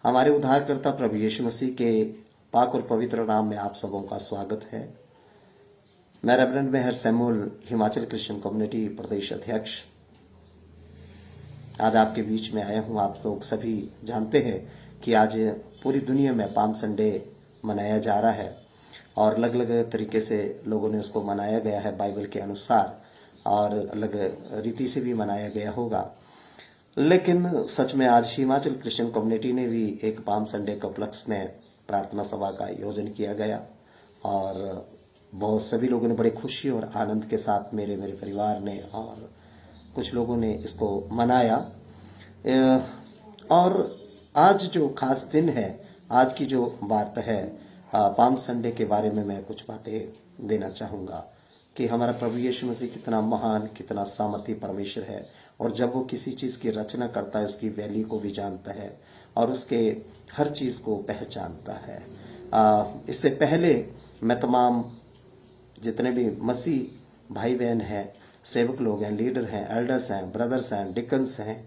हमारे उद्धारकर्ता प्रभु यीशु मसीह के पाक और पवित्र नाम में आप सबों का स्वागत है। मैं रेवरेंड मेहर सैमुअल, हिमाचल क्रिश्चियन कम्युनिटी प्रदेश अध्यक्ष, आज आपके बीच में आया हूं। आप लोग सभी जानते हैं कि आज पूरी दुनिया में पाम संडे मनाया जा रहा है और अलग अलग तरीके से लोगों ने उसको मनाया गया है बाइबल के अनुसार, और अलग रीति से भी मनाया गया होगा। लेकिन सच में आज हिमाचल क्रिश्चियन कम्युनिटी ने भी एक पाम संडे के उपलक्ष्य में प्रार्थना सभा का आयोजन किया गया और बहुत सभी लोगों ने बड़े खुशी और आनंद के साथ मेरे परिवार ने और कुछ लोगों ने इसको मनाया। और आज जो खास दिन है, आज की जो बात है पाम संडे के बारे में मैं कुछ बातें देना चाहूँगा कि हमारा प्रभु यीशु मसीह कितना महान, कितना सामर्थी परमेश्वर है, और जब वो किसी चीज़ की रचना करता है उसकी वैल्यू को भी जानता है और उसके हर चीज़ को पहचानता है। इससे पहले मैं तमाम जितने भी मसीह भाई बहन हैं, सेवक लोग हैं, लीडर हैं, एल्डर्स हैं, ब्रदर्स हैं, डिकन्स हैं,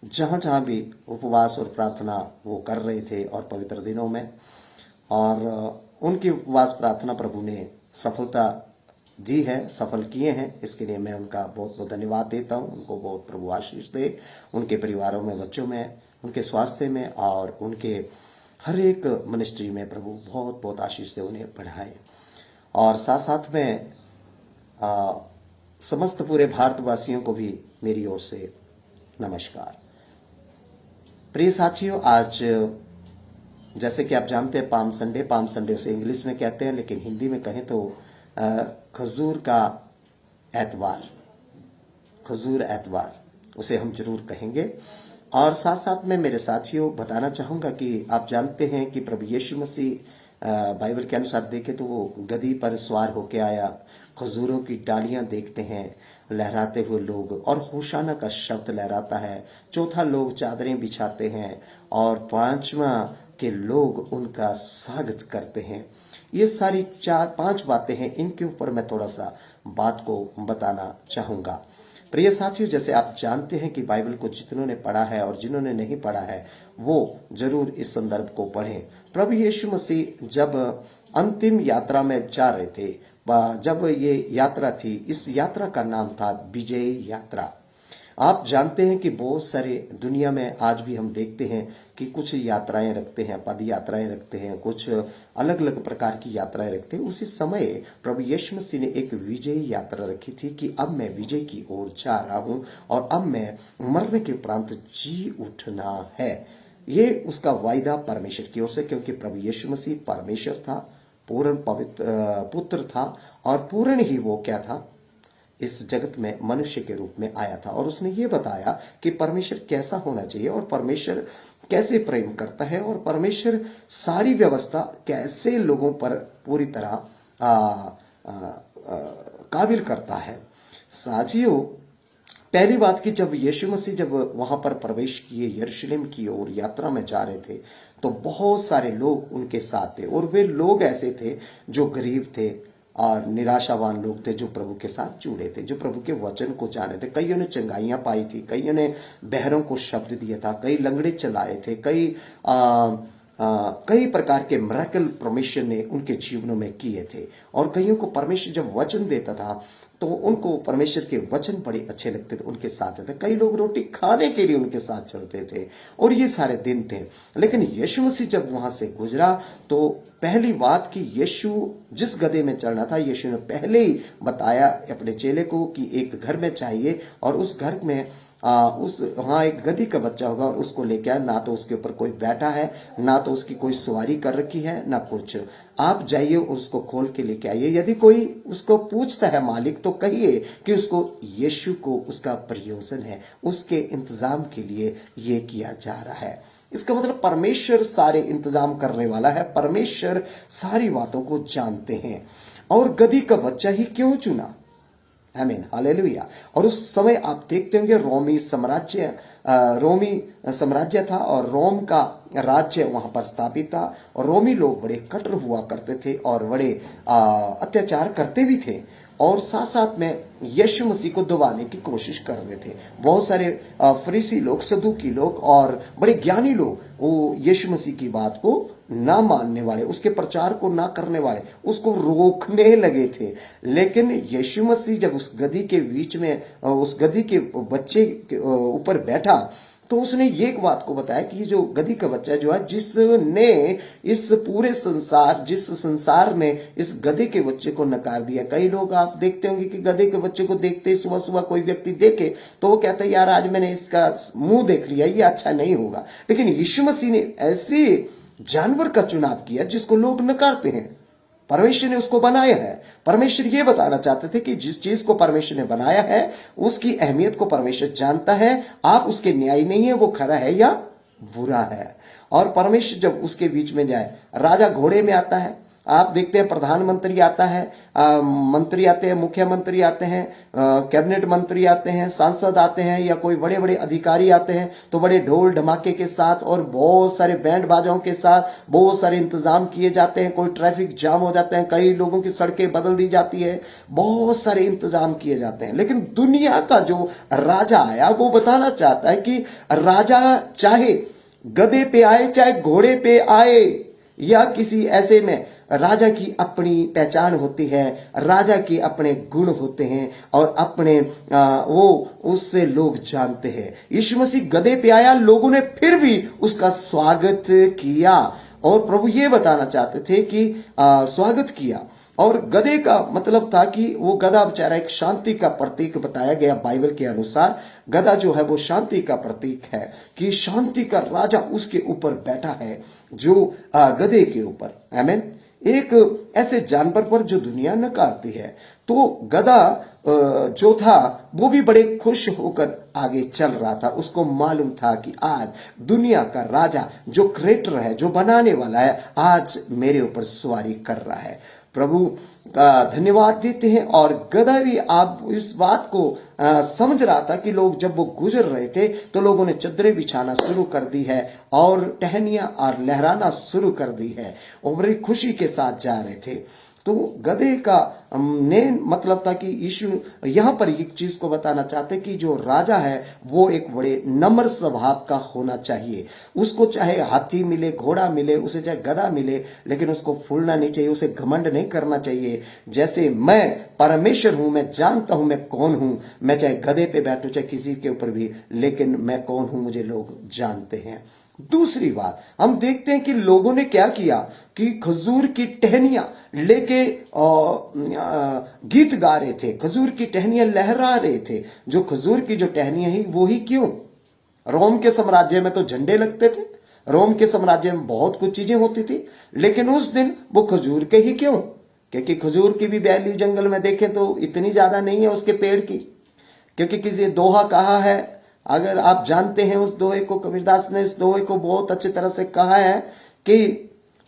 जहाँ जहाँ भी उपवास और प्रार्थना वो कर रहे थे और पवित्र दिनों में, और उनकी उपवास प्रार्थना प्रभु ने सफलता दी है, सफल किए हैं। इसके लिए मैं उनका बहुत बहुत धन्यवाद देता हूं। उनको बहुत प्रभु आशीष दे, उनके परिवारों में, बच्चों में, उनके स्वास्थ्य में और उनके हर एक मिनिस्ट्री में प्रभु बहुत बहुत आशीष दे, उन्हें बढ़ाए। और साथ साथ में समस्त पूरे भारतवासियों को भी मेरी ओर से नमस्कार। प्रिय साथियों, आज जैसे कि आप जानते हैं पाम संडे उसे इंग्लिश में कहते हैं, लेकिन हिंदी में कहें तो खजूर का एतवार, खजूर एतवार उसे हम जरूर कहेंगे। और साथ साथ में मेरे साथियों बताना चाहूँगा कि आप जानते हैं कि प्रभु यीशु मसीह बाइबल के अनुसार देखें तो वो गधी पर सवार होके आया। खजूरों की डालियां देखते हैं लहराते हुए लोग, और होशाना का शब्द लहराता है। चौथा लोग चादरें बिछाते हैं और पांचवा के लोग उनका स्वागत करते हैं। ये सारी 4-5 बातें हैं, इनके ऊपर मैं थोड़ा सा बात को बताना चाहूँगा। प्रिय साथियों, जैसे आप जानते हैं कि बाइबल को जिन्होंने ने पढ़ा है और जिन्होंने नहीं पढ़ा है वो जरूर इस संदर्भ को पढ़ें। प्रभु यीशु मसीह जब अंतिम यात्रा में जा रहे थे, जब ये यात्रा थी, इस यात्रा का नाम था विजय यात्रा। आप जानते हैं कि बहुत सारे दुनिया में आज भी हम देखते हैं कि कुछ यात्राएं रखते हैं, पद यात्राएं रखते हैं, कुछ अलग अलग प्रकार की यात्राएं रखते हैं। उसी समय प्रभु यीशु मसीह ने एक विजय यात्रा रखी थी कि अब मैं विजय की ओर जा रहा हूं और अब मैं मरने के उपरांत जी उठना है। ये उसका वायदा परमेश्वर की ओर से, क्योंकि प्रभु यीशु मसीह परमेश्वर था, पूर्ण पवित्र पुत्र था, और पूर्ण ही वो क्या था, इस जगत में मनुष्य के रूप में आया था। और उसने ये बताया कि परमेश्वर कैसा होना चाहिए और परमेश्वर कैसे प्रेम करता है और परमेश्वर सारी व्यवस्था कैसे लोगों पर पूरी तरह काबिल करता है। साथियों, पहली बात कि जब यीशु मसीह जब वहां पर प्रवेश किए, यरूशलेम की ओर यात्रा में जा रहे थे, तो बहुत सारे लोग उनके साथ थे, और वे लोग ऐसे थे जो गरीब थे और निराशावान लोग थे, जो प्रभु के साथ जुड़े थे, जो प्रभु के वचन को जाने थे। कईयों ने चंगाइयां पाई थी, कईयों ने बहरों को शब्द दिया था, कई लंगड़े चलाए थे, कई प्रकार के मिरेकल परमेश्वर ने उनके जीवनों में किए थे। और कईयों को परमेश्वर जब वचन देता था तो उनको परमेश्वर के वचन बड़े अच्छे लगते थे, उनके साथ थे। कई लोग रोटी खाने के लिए उनके साथ चलते थे, और ये सारे दिन थे। लेकिन यीशु मसीह जब वहां से गुजरा तो पहली बात कि यीशु जिस गधे में चलना था, यीशु ने पहले ही बताया अपने चेले को कि एक घर में चाहिए, और उस घर में वहां एक गधी का बच्चा होगा, और उसको लेके आए। ना तो उसके ऊपर कोई बैठा है, ना तो उसकी कोई सवारी कर रखी है, ना कुछ। आप जाइए, उसको खोल के लेके आइए। यदि कोई उसको पूछता है मालिक, तो कहिए कि उसको यीशु को उसका प्रयोजन है, उसके इंतजाम के लिए ये किया जा रहा है। इसका मतलब परमेश्वर सारे इंतजाम करने वाला है, परमेश्वर सारी बातों को जानते हैं। और गधी का बच्चा ही क्यों चुना? आमीन, हालेलुया। और उस समय आप देखते होंगे रोमी साम्राज्य था, और रोम का राज्य वहां पर स्थापित था, और रोमी लोग बड़े कट्टर हुआ करते थे और बड़े अत्याचार करते भी थे। और साथ साथ में यीशु मसीह को दबाने की कोशिश कर रहे थे। बहुत सारे फरीसी लोग, सदूकी लोग और बड़े ज्ञानी लोग वो यीशु मसीह की बात को ना मानने वाले, उसके प्रचार को ना करने वाले, उसको रोकने लगे थे। लेकिन यीशु मसीह जब उस गधी के बीच में, उस गधी के बच्चे के ऊपर बैठा, तो उसने ये एक बात को बताया कि ये जो गधी का बच्चा जो है, जिसने इस पूरे संसार, जिस संसार ने इस गधे के बच्चे को नकार दिया। कई लोग आप देखते होंगे कि गधे के बच्चे को देखते ही सुबह सुबह कोई व्यक्ति देखे तो वो कहता है यार आज मैंने इसका मुंह देख लिया, ये अच्छा नहीं होगा। लेकिन यीशु मसीह ने ऐसे जानवर का चुनाव किया जिसको लोग नकारते हैं। परमेश्वर ने उसको बनाया है। परमेश्वर ये बताना चाहते थे कि जिस चीज को परमेश्वर ने बनाया है उसकी अहमियत को परमेश्वर जानता है। आप उसके न्यायी नहीं है, वो खरा है या बुरा है। और परमेश्वर जब उसके बीच में जाए, राजा घोड़े में आता है, आप देखते हैं प्रधानमंत्री आता है, मंत्री आते हैं, मुख्यमंत्री आते हैं, कैबिनेट मंत्री आते हैं, सांसद आते हैं या कोई बड़े बड़े अधिकारी आते हैं तो बड़े ढोल धमाके के साथ और बहुत सारे बैंड बाजाओं के साथ बहुत सारे इंतजाम किए जाते हैं। कोई ट्रैफिक जाम हो जाते हैं, कई लोगों की सड़कें बदल दी जाती है, बहुत सारे इंतजाम किए जाते हैं। लेकिन दुनिया का जो राजा आया वो बताना चाहता है कि राजा चाहे गधे पे आए, चाहे घोड़े पे आए या किसी ऐसे में, राजा की अपनी पहचान होती है, राजा के अपने गुण होते हैं और अपने वो उससे लोग जानते हैं। यीशु मसीह गधे पे आया, लोगों ने फिर भी उसका स्वागत किया और प्रभु ये बताना चाहते थे कि स्वागत किया। और गधे का मतलब था कि वो गधा बेचारा एक शांति का प्रतीक बताया गया बाइबल के अनुसार। गधा जो है वो शांति का प्रतीक है कि शांति का राजा उसके ऊपर बैठा है, जो गधे के ऊपर। आमीन। एक ऐसे जानवर पर जो दुनिया नकारती है, तो गधा जो था वो भी बड़े खुश होकर आगे चल रहा था। उसको मालूम था कि आज दुनिया का राजा जो क्रिएटर है, जो बनाने वाला है, आज मेरे ऊपर सवारी कर रहा है। प्रभु का धन्यवाद देते हैं। और गधा भी आप इस बात को समझ रहा था कि लोग जब वो गुजर रहे थे तो लोगों ने चद्दरें बिछाना शुरू कर दी है और टहनियां और लहराना शुरू कर दी है और बड़ी खुशी के साथ जा रहे थे। तो गधे का ने मतलब था कि यीशु यहां पर एक चीज को बताना चाहते कि जो राजा है वो एक बड़े नम्र स्वभाव का होना चाहिए। उसको चाहे हाथी मिले, घोड़ा मिले, उसे चाहे गधा मिले, लेकिन उसको फूलना नहीं चाहिए, उसे घमंड नहीं करना चाहिए। जैसे मैं परमेश्वर हूं, मैं जानता हूं मैं कौन हूं, मैं चाहे गधे पे बैठूं चाहे किसी के ऊपर भी, लेकिन मैं कौन हूं मुझे लोग जानते हैं। दूसरी बात हम देखते हैं कि लोगों ने क्या किया कि खजूर की टहनियां लेके गीत गा रहे थे, खजूर की टहनियां लहरा रहे थे। जो खजूर की जो टहनियां ही वो ही क्यों, रोम के साम्राज्य में तो झंडे लगते थे, रोम के साम्राज्य में बहुत कुछ चीजें होती थी, लेकिन उस दिन वो खजूर के ही क्यों? क्योंकि खजूर की भी वैल्यू जंगल में देखें तो इतनी ज्यादा नहीं है उसके पेड़ की। क्योंकि किसी दोहा कहा है, अगर आप जानते हैं उस दोहे को, कबीरदास ने इस दोहे को बहुत अच्छी तरह से कहा है कि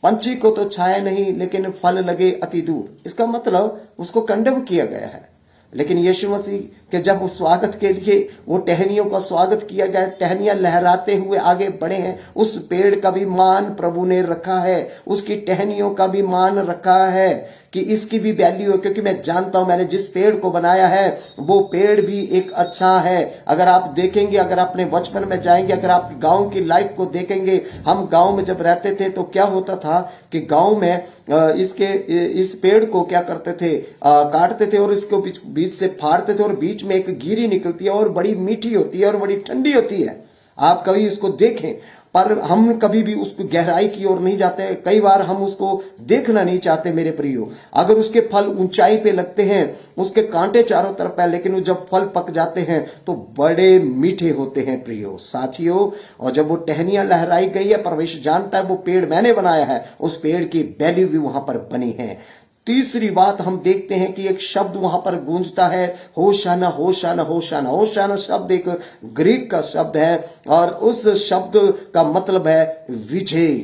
पंछी को तो छाया नहीं लेकिन फल लगे अति दूर। इसका मतलब उसको कंडेम किया गया है। लेकिन यीशु मसीह के जब उस स्वागत के लिए वो टहनियों का स्वागत किया गया, टहनियां लहराते हुए आगे बढ़े हैं, उस पेड़ का भी मान प्रभु ने रखा है, उसकी टहनियों का भी मान रखा है कि इसकी भी वैल्यू है। क्योंकि मैं जानता हूं मैंने जिस पेड़ को बनाया है वो पेड़ भी एक अच्छा है। अगर आप देखेंगे, अगर अपने बचपन में जाएंगे, अगर आप गांव की लाइफ को देखेंगे, हम गांव में जब रहते थे तो क्या होता था कि गांव में इस पेड़ को क्या करते थे, काटते थे और इसको बीच से फाड़ते थे और बीच में एक गिरी निकलती है और बड़ी मीठी होती है और बड़ी ठंडी होती है। आप कभी इसको देखें, पर हम कभी भी उसको गहराई की ओर नहीं जाते। कई बार हम उसको देखना नहीं चाहते मेरे प्रियो। अगर उसके फल ऊंचाई पे लगते हैं, उसके कांटे चारों तरफ है, लेकिन वो जब फल पक जाते हैं तो बड़े मीठे होते हैं प्रियो साथियों। और जब वो टहनियां लहराई गई है, परमेश्वर जानता है वो पेड़ मैंने बनाया है, उस पेड़ की वैल्यू भी वहां पर बनी है। तीसरी बात हम देखते हैं कि एक शब्द वहां पर गूंजता है, होशाना होशाना होशाना। होशाना शब्द एक ग्रीक का शब्द है और उस शब्द का मतलब है विजय।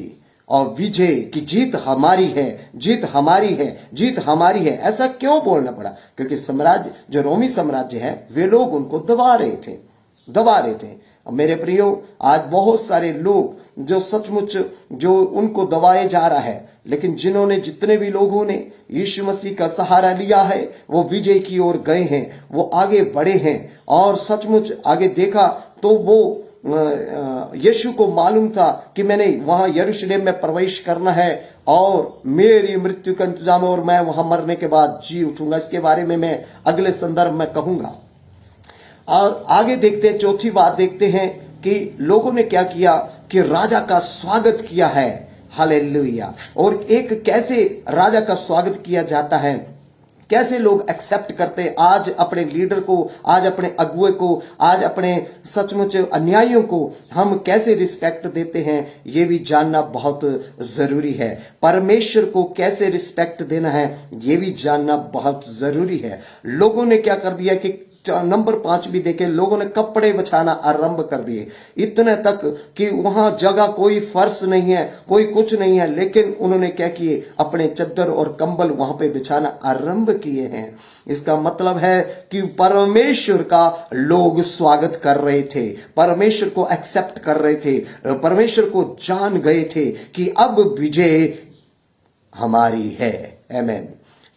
और विजय की जीत हमारी है, जीत हमारी है, जीत हमारी है। ऐसा क्यों बोलना पड़ा? क्योंकि साम्राज्य जो रोमी साम्राज्य है वे लोग उनको दबा रहे थे। मेरे प्रियो, आज बहुत सारे लोग जो सचमुच जो उनको दबाए जा रहा है, लेकिन जितने भी लोगों ने यीशु मसीह का सहारा लिया है वो विजय की ओर गए हैं, वो आगे बढ़े हैं। और सचमुच आगे देखा तो वो यीशु को मालूम था कि मैंने वहां यरूशलेम में प्रवेश करना है और मेरी मृत्यु का इंतजाम है और मैं वहां मरने के बाद जी उठूंगा। इसके बारे में मैं अगले संदर्भ में कहूंगा। और आगे देखते हैं, चौथी बात देखते हैं कि लोगों ने क्या किया कि राजा का स्वागत किया है। हालेलुया। और एक कैसे राजा का स्वागत किया जाता है, कैसे लोग एक्सेप्ट करते हैं आज अपने लीडर को, आज अपने अगुए को, आज अपने सचमुच अन्यायियों को हम कैसे रिस्पेक्ट देते हैं, ये भी जानना बहुत जरूरी है। परमेश्वर को कैसे रिस्पेक्ट देना है ये भी जानना बहुत जरूरी है। लोगों ने क्या कर दिया कि नंबर 5 भी देखे, लोगों ने कपड़े बिछाना आरंभ कर दिए, इतने तक कि वहां जगह कोई फर्श नहीं है, कोई कुछ नहीं है, लेकिन उन्होंने क्या किए, अपने चद्दर और कंबल वहां पे बिछाना आरंभ किए हैं। इसका मतलब है कि परमेश्वर का लोग स्वागत कर रहे थे, परमेश्वर को एक्सेप्ट कर रहे थे, परमेश्वर को जान गए थे कि अब विजय हमारी है। आमीन।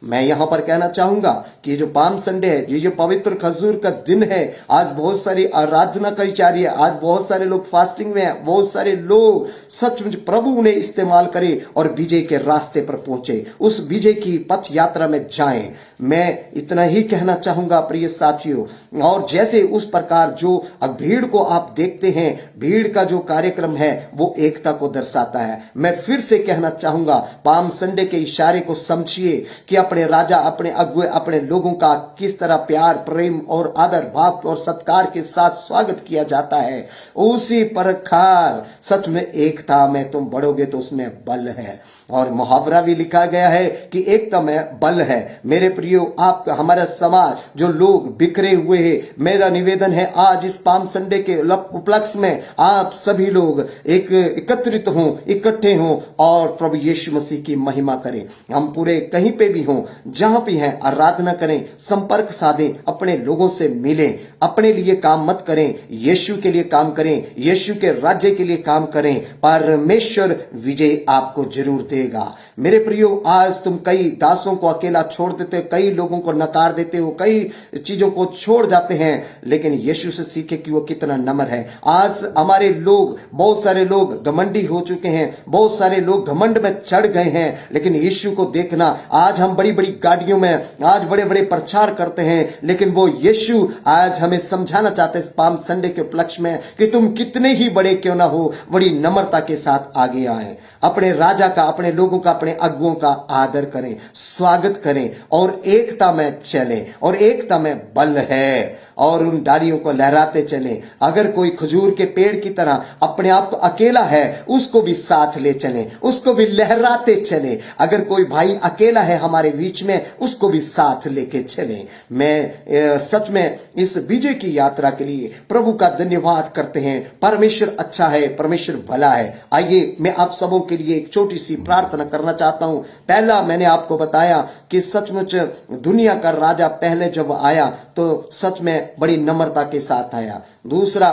मैं यहां पर कहना चाहूंगा कि जो पाम संडे है, ये जो पवित्र खजूर का दिन है, आज बहुत सारी आराधना करी जा रही है, आज बहुत सारे लोग फास्टिंग में हैं, बहुत सारे लोग सचमुच प्रभु उन्हें इस्तेमाल करे और विजय के रास्ते पर पहुंचे, उस विजय की पथ यात्रा में जाएं। मैं इतना ही कहना चाहूंगा प्रिय साथियों। और जैसे उस प्रकार जो भीड़ को आप देखते हैं, भीड़ का जो कार्यक्रम है वो एकता को दर्शाता है। मैं फिर से कहना चाहूंगा, पाम संडे के इशारे को समझिए कि अपने राजा, अपने अगुए, अपने लोगों का किस तरह प्यार, प्रेम और आदर भाव और सत्कार के साथ स्वागत किया जाता है। उसी प्रकार सच में एकता में तुम बढ़ोगे तो उसमें बल है। और मुहावरा भी लिखा गया है कि एकता में बल है। मेरे प्रियो, आप हमारा समाज जो लोग बिखरे हुए हैं, मेरा निवेदन है आज इस पाम संडे के उपलक्ष्य में आप सभी लोग एक एकत्रित हों, इकट्ठे हों और प्रभु यीशु मसीह की महिमा करें। हम पूरे कहीं पे भी हों, जहां भी हैं, आराधना करें, संपर्क साधें, अपने लोगों से मिलें, अपने लिए काम मत करें, यीशु के लिए काम करें, यीशु के राज्य के लिए काम करें। परमेश्वर विजय आपको जरूर देगा। मेरे प्रियो, आज तुम कई दासों को अकेला छोड़ देते हो, कई लोगों को नकार देते हो, कई चीजों को छोड़ जाते हैं, लेकिन यीशु से सीखे कि वो कितना नम्र है। आज हमारे लोग, बहुत सारे लोग घमंडी हो चुके हैं, बहुत सारे लोग घमंड में चढ़ गए हैं, लेकिन यीशु को देखना। आज हम बड़ी बड़ी गाड़ियों में, आज बड़े बड़े प्रचार करते हैं, लेकिन वो यीशु आज हमें समझाना चाहते हैं इस पाम संडे के उपलक्ष्य में कि तुम कितने ही बड़े क्यों ना हो, बड़ी नम्रता के साथ आगे आए, अपने राजा का, अपने लोगों का, अपने अगुओं का आदर करें, स्वागत करें और एकता में चलें। और एकता में बल है और उन डालियों को लहराते चलें। अगर कोई खजूर के पेड़ की तरह अपने आप को अकेला है, उसको भी साथ ले चलें, उसको भी लहराते चलें। अगर कोई भाई अकेला है हमारे बीच में, उसको भी साथ लेके चलें। मैं सच में इस विजय की यात्रा के लिए प्रभु का धन्यवाद करते हैं। परमेश्वर अच्छा है, परमेश्वर भला है। आइए मैं आप सबों के लिए एक छोटी सी प्रार्थना करना चाहता हूं। पहला, मैंने आपको बताया कि सचमुच दुनिया का राजा पहले जब आया तो सच में बड़ी नम्रता के साथ आया। दूसरा,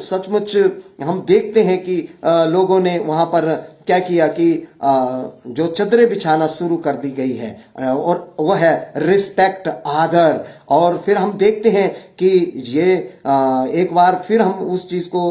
सचमुच हम देखते हैं कि लोगों ने वहां पर क्या किया कि जो चदरें बिछाना शुरू कर दी गई है और वह है रिस्पेक्ट, आदर। और फिर हम देखते हैं कि ये एक बार फिर हम उस चीज को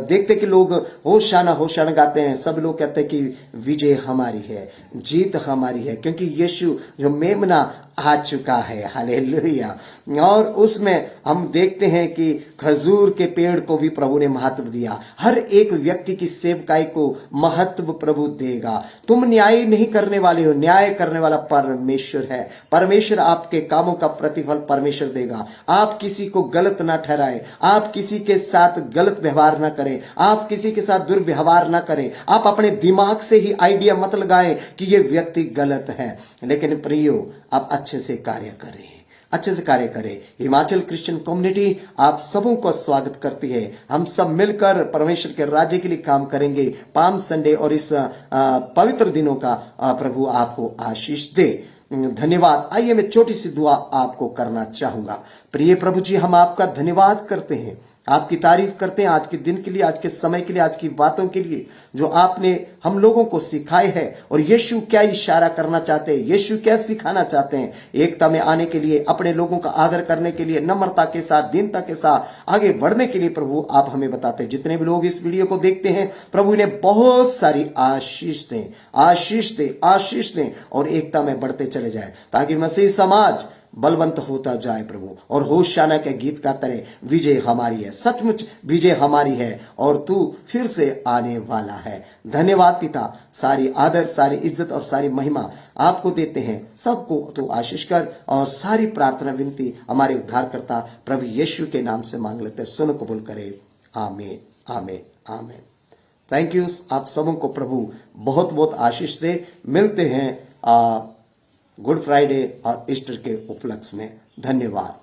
देखते कि लोग होशाना होशाना गाते हैं। सब लोग कहते हैं कि विजय हमारी है, जीत हमारी है, क्योंकि यीशु जो मेमना आ चुका है। हालेलुया। और उसमें हम देखते हैं कि खजूर के पेड़ को भी प्रभु ने महत्व दिया। हर एक व्यक्ति की सेवकाई को महत्व प्रभु देगा। तुम न्याय नहीं करने वाले हो, न्याय करने वाला परमेश्वर है। परमेश्वर आपके कामों का प्रतिफल परमेश्वर देगा। आप किसी को गलत ना ठहराएं, आप किसी के साथ गलत व्यवहार ना करें, आप किसी के साथ दुर्व्यवहार ना करें। आप अपने दिमाग से ही आइडिया मत लगाएं कि ये व्यक्ति गलत है, लेकिन प्रियो आप अच्छे से कार्य करें, अच्छे से कार्य करें। हिमाचल क्रिश्चियन कम्युनिटी आप सबों को स्वागत करती है। हम सब मिलकर परमेश्वर के राज्य के लिए काम करेंगे। पाम संडे और इस पवित्र दिनों का प्रभु आपको आशीष दे। धन्यवाद। आइए मैं छोटी सी दुआ आपको करना चाहूंगा। प्रिय प्रभु जी, हम आपका धन्यवाद करते हैं, आपकी तारीफ करते हैं आज के दिन के लिए, आज के समय के लिए, आज की बातों के लिए जो आपने हम लोगों को सिखाए है। और यीशु क्या इशारा करना चाहते हैं, यीशु क्या सिखाना चाहते हैं, एकता में आने के लिए, अपने लोगों का आदर करने के लिए, नम्रता के साथ, दीनता के साथ आगे बढ़ने के लिए प्रभु आप हमें बताते हैं। जितने भी लोग इस वीडियो को देखते हैं प्रभु इन्हें बहुत सारी आशीष दें, आशीष दें, आशीष दें और एकता में बढ़ते चले जाए ताकि मसीह समाज बलवंत होता जाए प्रभु। और होशाना के गीत गाते रहे, विजय हमारी है, सचमुच विजय हमारी है और तू फिर से आने वाला है। धन्यवाद पिता, सारी आदर, सारी इज्जत और सारी महिमा आपको देते हैं। सबको तो आशीष कर और सारी प्रार्थना विनती हमारे उद्धारकर्ता प्रभु यीशु के नाम से मांग लेते, सुन कबूल करे। आमीन, आमीन, आमीन। Thank you. आप सबों को प्रभु बहुत बहुत आशीष दे। मिलते हैं गुड फ्राइडे और ईस्टर के उपलक्ष्य में। धन्यवाद।